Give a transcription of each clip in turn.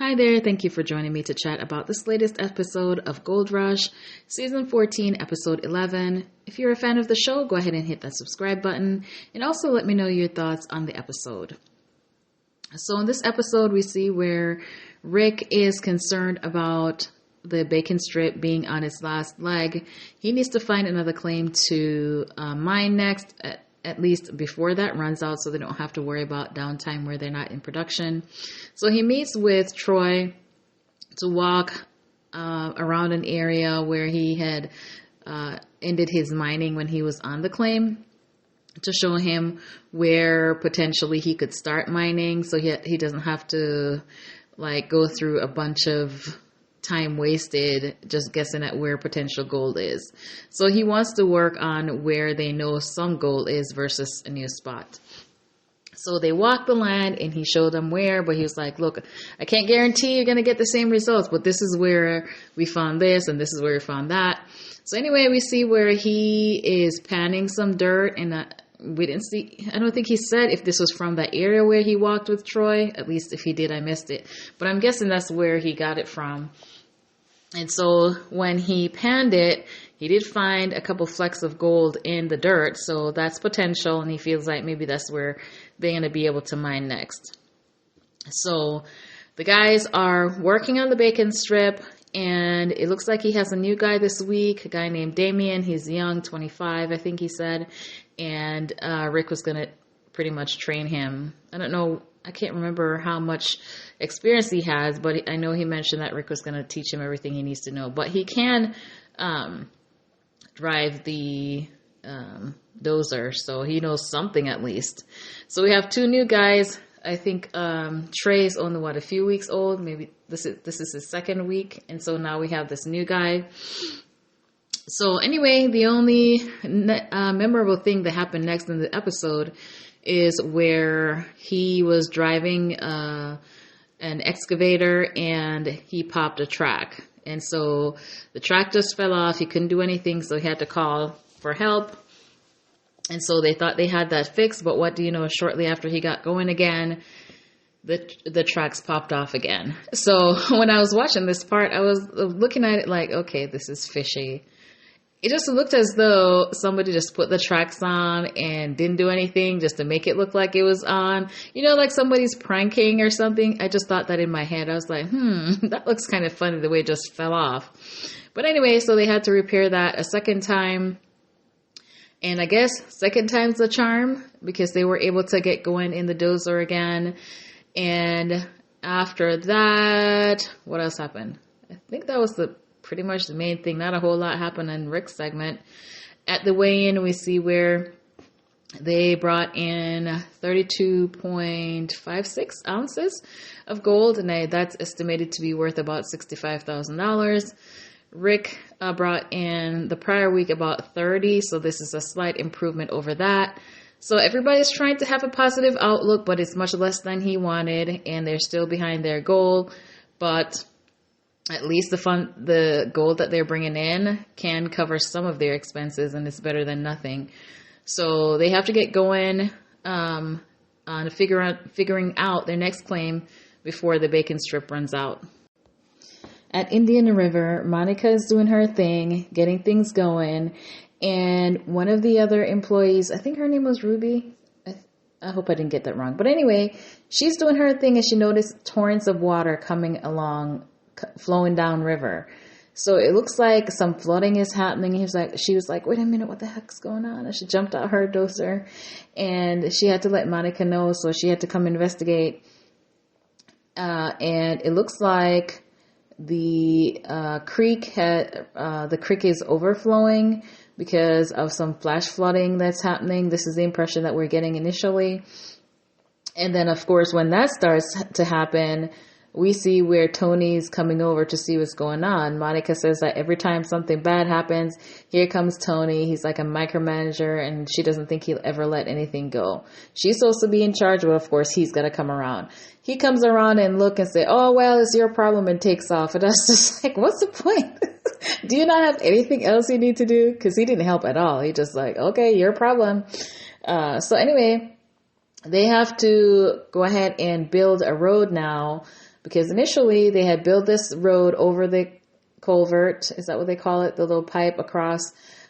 Hi there, thank you for joining me to chat about this latest episode of Gold Rush, Season 14, Episode 11. If you're a fan of the show, go ahead and hit that subscribe button, and also let me know your thoughts on the episode. So in this episode, we see where Rick is concerned about the bacon strip being on its last leg. He needs to find another claim to mine next, at least before that runs out, so they don't have to worry about downtime where they're not in production. So he meets with Troy to walk around an area where he had ended his mining when he was on the claim, to show him where potentially he could start mining, so he doesn't have to go through a bunch of time wasted just guessing at where potential gold is. So he wants to work on where they know some gold is versus a new spot. So they walked the land and he showed them where, but he was like, look, I can't guarantee you're going to get the same results, but this is where we found this and this is where we found that. So anyway, we see where he is panning some dirt, and we didn't see, I don't think he said if this was from that area where he walked with Troy. At least if he did, I missed it. But I'm guessing that's where he got it from. And so when he panned it, he did find a couple flecks of gold in the dirt. So that's potential, and he feels like maybe that's where they're going to be able to mine next. So the guys are working on the bacon strip, and it looks like he has a new guy this week, a guy named Damien. He's young, 25, I think he said. And Rick was going to pretty much train him. I don't know, I can't remember how much experience he has, but I know he mentioned that Rick was going to teach him everything he needs to know. But he can drive the dozer, so he knows something at least. So we have two new guys. I think Trey's only, a few weeks old. Maybe this is his second week. And so now we have this new guy. So anyway, the only memorable thing that happened next in the episode is where he was driving an excavator and he popped a track. And so the track just fell off. He couldn't do anything, so he had to call for help. And so they thought they had that fixed, but what do you know, shortly after he got going again, the tracks popped off again. So when I was watching this part, I was looking at it like, okay, this is fishy. It just looked as though somebody just put the tracks on and didn't do anything just to make it look like it was on. You know, like somebody's pranking or something. I just thought that in my head. I was like, that looks kind of funny the way it just fell off. But anyway, so they had to repair that a second time. And I guess second time's the charm, because they were able to get going in the dozer again. And after that, what else happened? I think that was pretty much the main thing. Not a whole lot happened in Rick's segment. At the weigh-in, we see where they brought in 32.56 ounces of gold, and that's estimated to be worth about $65,000. Rick brought in the prior week about 30, so this is a slight improvement over that. So everybody's trying to have a positive outlook, but it's much less than he wanted, and they're still behind their goal. But at least the gold that they're bringing in can cover some of their expenses, and it's better than nothing. So they have to get going on figuring out their next claim before the bacon strip runs out. At Indian River, Monica is doing her thing, getting things going, and one of the other employees, I think her name was Ruby. I hope I didn't get that wrong. But anyway, she's doing her thing, and she noticed torrents of water coming along, flowing down river. So it looks like some flooding is happening. She was like, wait a minute, what the heck's going on? And she jumped out her dozer, and she had to let Monica know, so she had to come investigate. And it looks like the creek is overflowing because of some flash flooding that's happening. This is the impression that we're getting initially. And then, of course, when that starts to happen, we see where Tony's coming over to see what's going on. Monica says that every time something bad happens, here comes Tony. He's like a micromanager, and she doesn't think he'll ever let anything go. She's supposed to be in charge, but of course he's got to come around. He comes around and look and say, oh, well, it's your problem, and takes off. And I was just like, what's the point? Do you not have anything else you need to do? Because he didn't help at all. He just like, okay, your problem. So anyway, they have to go ahead and build a road now because initially they had built this road over the culvert. Is that what they call it? The little pipe across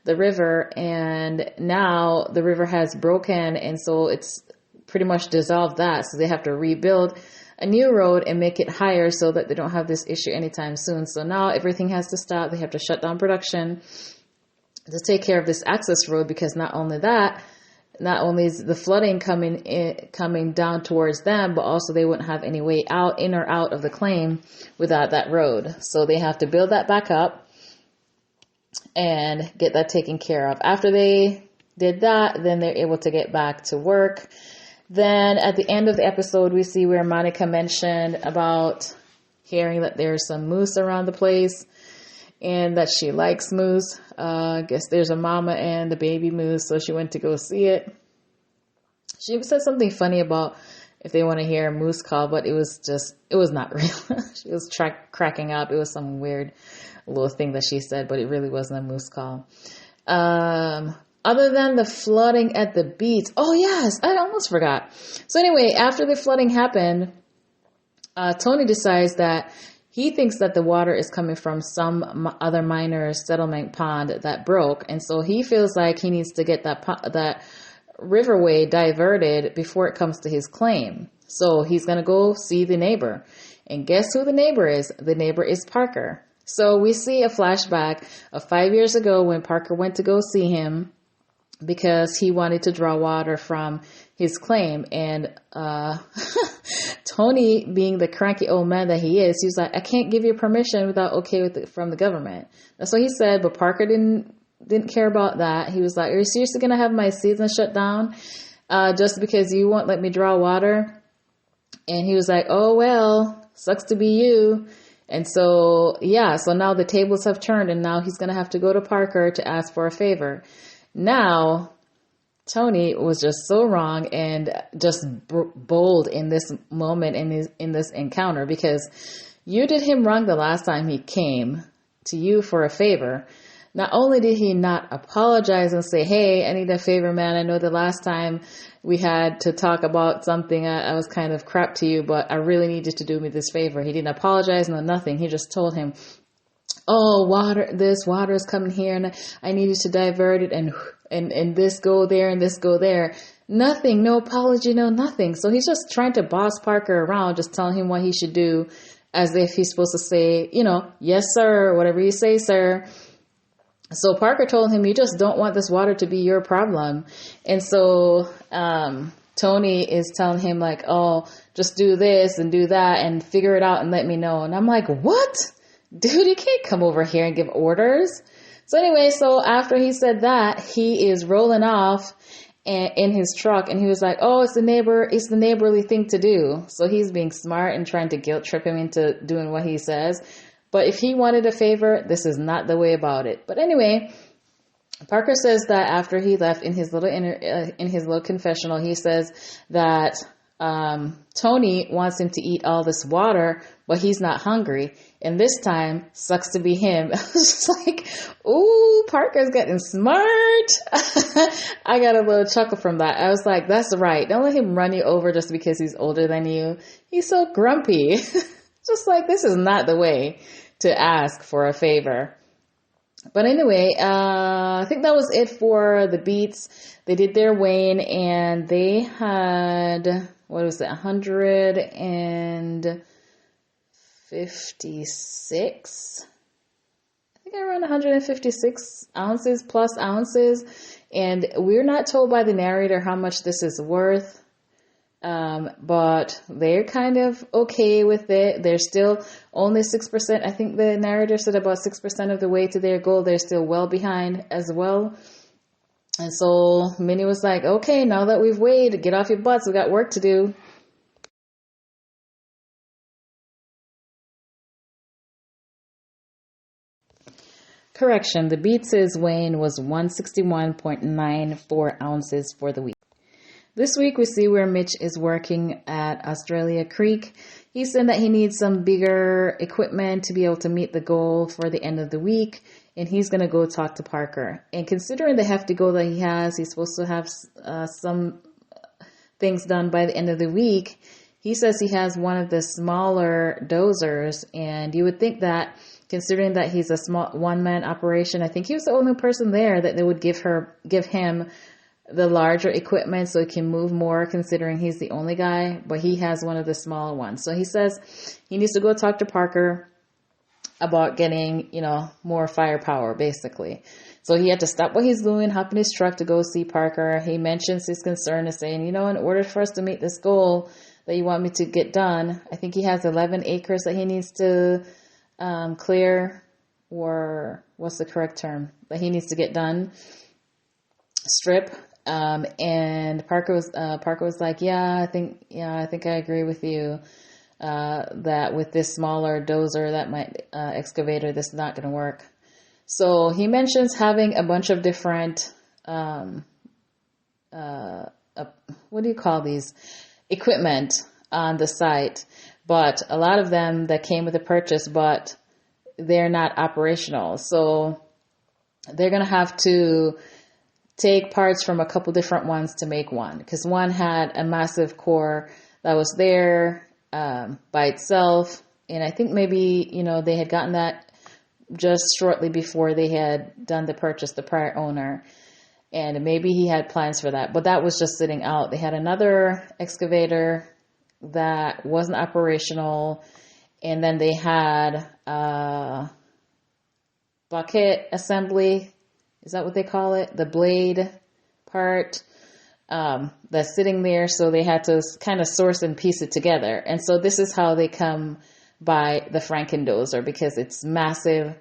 the river. And now the river has broken. And so it's pretty much dissolved that. So they have to rebuild a new road and make it higher so that they don't have this issue anytime soon. So now everything has to stop. They have to shut down production to take care of this access road, because not only is the flooding coming down towards them, but also they wouldn't have any way out, in or out of the claim without that road. So they have to build that back up and get that taken care of. After they did that, then they're able to get back to work. Then at the end of the episode, we see where Monica mentioned about hearing that there's some moose around the place and that she likes moose. I guess there's a mama and the baby moose, so she went to go see it. She said something funny about if they want to hear a moose call, but it was not real. She was cracking up. It was some weird little thing that she said, but it really wasn't a moose call. Other than the flooding at the Beets. Oh, yes, I almost forgot. So anyway, after the flooding happened, Tony decides that he thinks that the water is coming from some other miner's settlement pond that broke. And so he feels like he needs to get that riverway diverted before it comes to his claim. So he's going to go see the neighbor. And guess who the neighbor is? The neighbor is Parker. So we see a flashback of 5 years ago when Parker went to go see him because he wanted to draw water from his claim. And Tony, being the cranky old man that he is, he was like, I can't give you permission without from the government. That's what he said, but Parker didn't care about that. He was like, are you seriously going to have my season shut down just because you won't let me draw water? And he was like, oh, well, sucks to be you. And so, yeah, so now the tables have turned, and now he's going to have to go to Parker to ask for a favor. Now, Tony was just so wrong and just bold in this moment, in this encounter, because you did him wrong the last time he came to you for a favor. Not only did he not apologize and say, hey, I need a favor, man. I know the last time we had to talk about something, I was kind of crap to you, but I really need you to do me this favor. He didn't apologize, no nothing. He just told him, oh, this water is coming here and I need you to divert it and this go there and this go there. Nothing, no apology, no nothing. So he's just trying to boss Parker around, just telling him what he should do as if he's supposed to say, yes, sir, whatever you say, sir. So Parker told him, you just don't want this water to be your problem. And so Tony is telling him like, oh, just do this and do that and figure it out and let me know. And I'm like, what? Dude, you can't come over here and give orders. So anyway, so after he said that, he is rolling off in his truck and he was like, oh, it's the neighborly thing to do. So he's being smart and trying to guilt trip him into doing what he says. But if he wanted a favor, this is not the way about it. But anyway, Parker says that after he left in his little confessional, he says that Tony wants him to eat all this water, but he's not hungry. And this time, sucks to be him. I was just like, ooh, Parker's getting smart. I got a little chuckle from that. I was like, that's right. Don't let him run you over just because he's older than you. He's so grumpy. Just like, this is not the way to ask for a favor. But anyway, I think that was it for the Beets. They did their weighing and they had, 156? I think around 156 ounces plus ounces. And we're not told by the narrator how much this is worth. But they're kind of okay with it. They're still only 6%. I think the narrator said about 6% of the way to their goal. They're still well behind as well. And so Minnie was like, okay, now that we've weighed, get off your butts. We got work to do. Correction, the Beets' weighing was 161.94 ounces for the week. This week, we see where Mitch is working at Australia Creek. He said that he needs some bigger equipment to be able to meet the goal for the end of the week, and he's going to go talk to Parker. And considering the hefty goal that he has, he's supposed to have some things done by the end of the week. he says he has one of the smaller dozers, and you would think that, considering that he's a small one-man operation, I think he was the only person there that they would give him the larger equipment so he can move more, considering he's the only guy, but he has one of the smaller ones. So he says he needs to go talk to Parker about getting, more firepower, basically. So he had to stop what he's doing, hop in his truck to go see Parker. He mentions his concern and saying, in order for us to meet this goal that you want me to get done, I think he has 11 acres that he needs to clear, or what's the correct term, that he needs to get done, strip. And Parker was like, I think I agree with you, that with this smaller dozer, excavator, this is not going to work. So he mentions having a bunch of different, what do you call these? Equipment on the site, but a lot of them that came with the purchase, but they're not operational. So they're going to have to take parts from a couple different ones to make one, because one had a massive core that was there by itself. And I think maybe, they had gotten that just shortly before they had done the purchase, the prior owner. And maybe he had plans for that, but that was just sitting out. They had another excavator that wasn't operational. And then they had a bucket assembly. Is that what they call it? The blade part that's sitting there. So they had to kind of source and piece it together. And so this is how they come by the Frankendozer, because it's massive.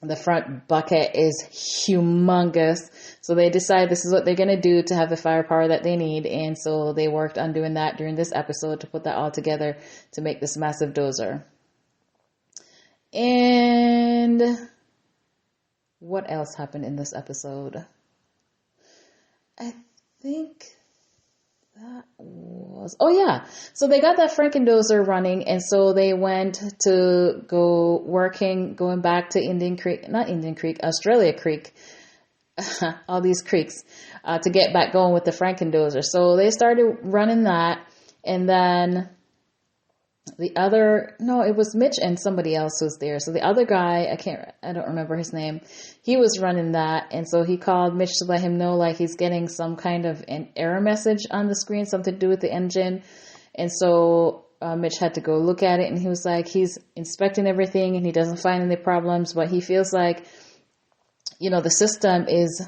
The front bucket is humongous. So they decide this is what they're going to do to have the firepower that they need. And so they worked on doing that during this episode to put that all together to make this massive dozer. And what else happened in this episode? I think that was... Oh, yeah. So they got that Frankendozer running, and so they went to going back to Australia Creek, all these creeks, to get back going with the Frankendozer. So they started running that, and then it was Mitch and somebody else was there. So the other guy, I don't remember his name. He was running that. And so he called Mitch to let him know, like, he's getting some kind of an error message on the screen, something to do with the engine. And so Mitch had to go look at it, and he was like, he's inspecting everything and he doesn't find any problems, but he feels like, the system is,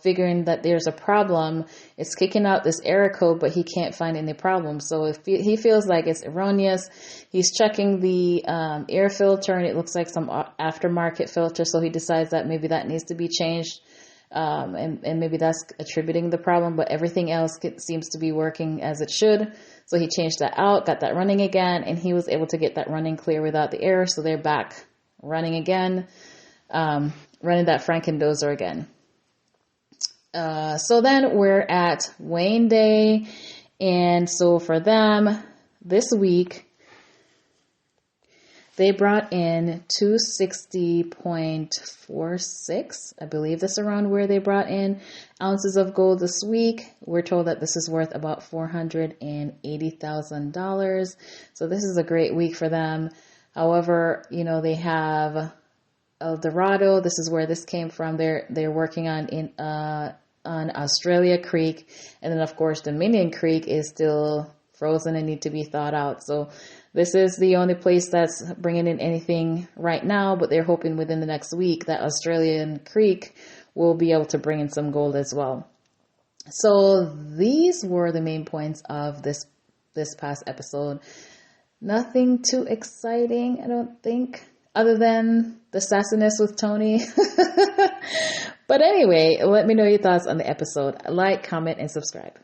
figuring that there's a problem. It's kicking out this error code, but he can't find any problems. So if he feels like it's erroneous, he's checking the air filter, and it looks like some aftermarket filter. So he decides that maybe that needs to be changed, and maybe that's attributing the problem, but everything else seems to be working as it should. So he changed that out, got that running again, and he was able to get that running clear without the error. So they're back running again, running that Frankendozer again. So then we're at Wayne Day, and so for them this week, they brought in 260.46, I believe that's around where they brought in, ounces of gold this week. We're told that this is worth about $480,000. So this is a great week for them. However, they have Dorado. This is where this came from. They're working on Australia Creek, and then of course Dominion Creek is still frozen and need to be thawed out. So this is the only place that's bringing in anything right now, but they're hoping within the next week that Australian Creek will be able to bring in some gold as well. So these were the main points of this past episode. Nothing too exciting, I don't think, other than the sassiness with Tony. But anyway, let me know your thoughts on the episode. Like, comment, and subscribe.